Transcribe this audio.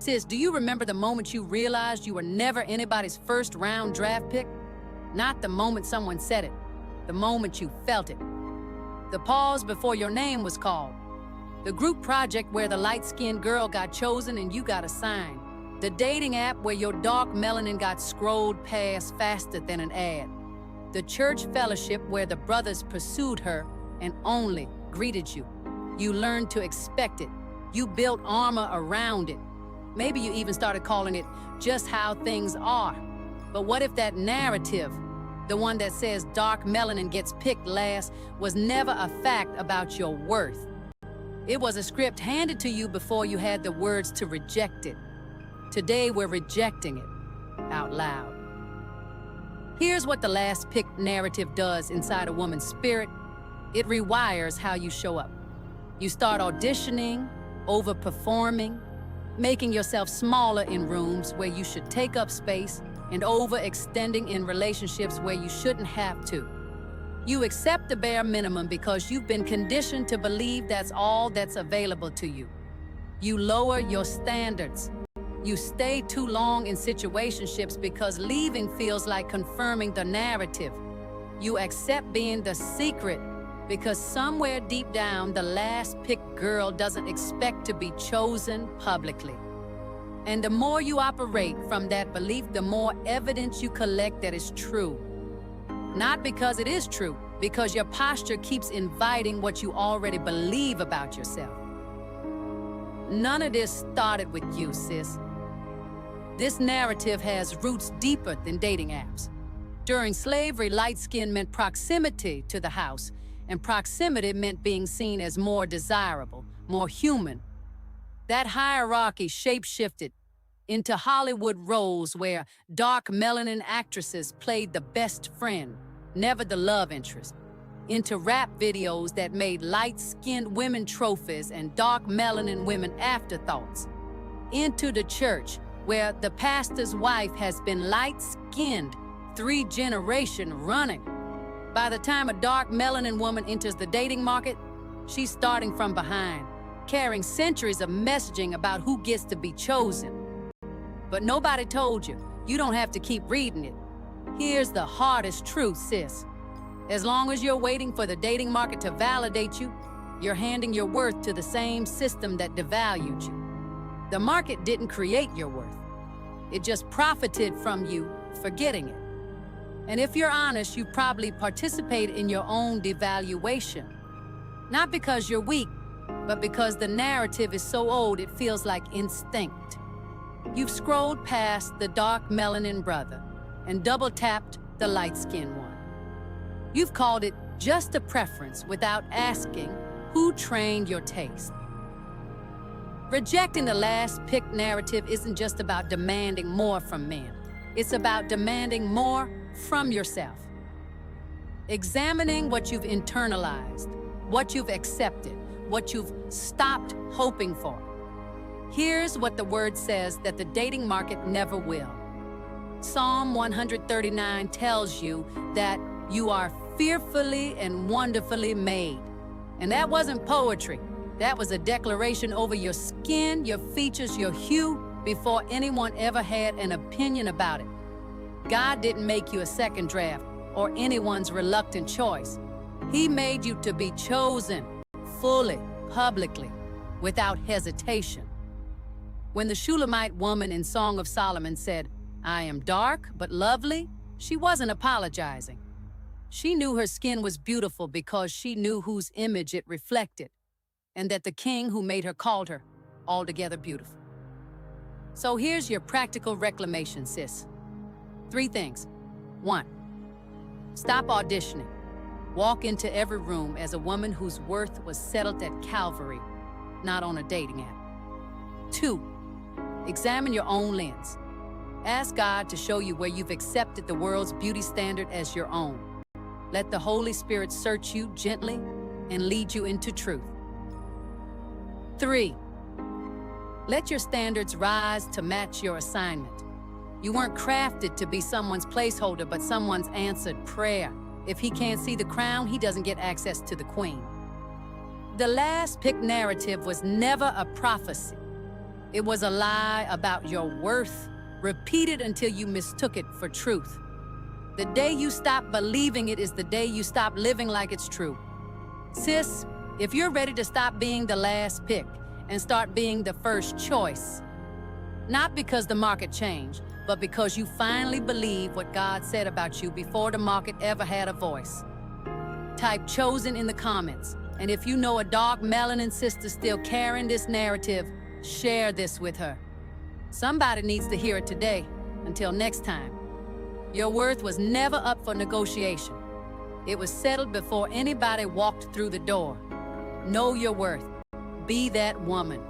Sis, do you remember the moment you realized you were never anybody's first round draft pick? Not the moment someone said it, the moment you felt it. The pause before your name was called. The group project where the light-skinned girl got chosen and you got assigned. The dating app where your dark melanin got scrolled past faster than an ad. The church fellowship where the brothers pursued her and only greeted you. You learned to expect it. You built armor around it. Maybe you even started calling it just how things are. But what if that narrative, the one that says dark melanin gets picked last, was never a fact about your worth? It was a script handed to you before you had the words to reject it. Today we're rejecting it out loud. Here's what the last picked narrative does inside a woman's spirit. It rewires how you show up. You start auditioning, overperforming, making yourself smaller in rooms where you should take up space, and overextending in relationships where you shouldn't have to. You accept the bare minimum because you've been conditioned to believe that's all that's available to you. You lower your standards. You stay too long in situationships because leaving feels like confirming the narrative. You accept being the secret because somewhere deep down, the last picked girl doesn't expect to be chosen publicly. And the more you operate from that belief, the more evidence you collect that is true. Not because it is true, because your posture keeps inviting what you already believe about yourself. None of this started with you, sis. This narrative has roots deeper than dating apps. During slavery, light skin meant proximity to the house, and proximity meant being seen as more desirable, more human. That hierarchy shape-shifted into Hollywood roles where dark melanin actresses played the best friend, never the love interest. Into rap videos that made light-skinned women trophies and dark melanin women afterthoughts. Into the church, where the pastor's wife has been light-skinned 3 generations running. By the time a dark melanin woman enters the dating market, she's starting from behind, carrying centuries of messaging about who gets to be chosen. But nobody told you. You don't have to keep reading it. Here's the hardest truth, sis. As long as you're waiting for the dating market to validate you, you're handing your worth to the same system that devalued you. The market didn't create your worth. It just profited from you forgetting it. And if you're honest, you probably participate in your own devaluation. Not because you're weak, but because the narrative is so old it feels like instinct. You've scrolled past the dark melanin brother and double-tapped the light-skinned one. You've called it just a preference without asking who trained your taste. Rejecting the last-picked narrative isn't just about demanding more from men. It's about demanding more from yourself. Examining what you've internalized, what you've accepted, what you've stopped hoping for. Here's what the word says that the dating market never will. Psalm 139 tells you that you are fearfully and wonderfully made. And that wasn't poetry. That was a declaration over your skin, your features, your hue, before anyone ever had an opinion about it. God didn't make you a second draft or anyone's reluctant choice. He made you to be chosen fully, publicly, without hesitation. When the Shulamite woman in Song of Solomon said, "I am dark but lovely," she wasn't apologizing. She knew her skin was beautiful because she knew whose image it reflected, and that the king who made her called her altogether beautiful. So here's your practical reclamation, sis. 3 things. 1, stop auditioning. Walk into every room as a woman whose worth was settled at Calvary, not on a dating app. 2, examine your own lens. Ask God to show you where you've accepted the world's beauty standard as your own. Let the Holy Spirit search you gently and lead you into truth. 3, let your standards rise to match your assignment. You weren't crafted to be someone's placeholder, but someone's answered prayer. If he can't see the crown, he doesn't get access to the queen. The last pick narrative was never a prophecy. It was a lie about your worth, repeated until you mistook it for truth. The day you stop believing it is the day you stop living like it's true. Sis, if you're ready to stop being the last pick and start being the first choice, not because the market changed, but because you finally believe what God said about you before the market ever had a voice. Type chosen in the comments, and if you know a dark melanin sister still carrying this narrative, share this with her. Somebody needs to hear it today. Until next time. Your worth was never up for negotiation. It was settled before anybody walked through the door. Know your worth. Be that woman.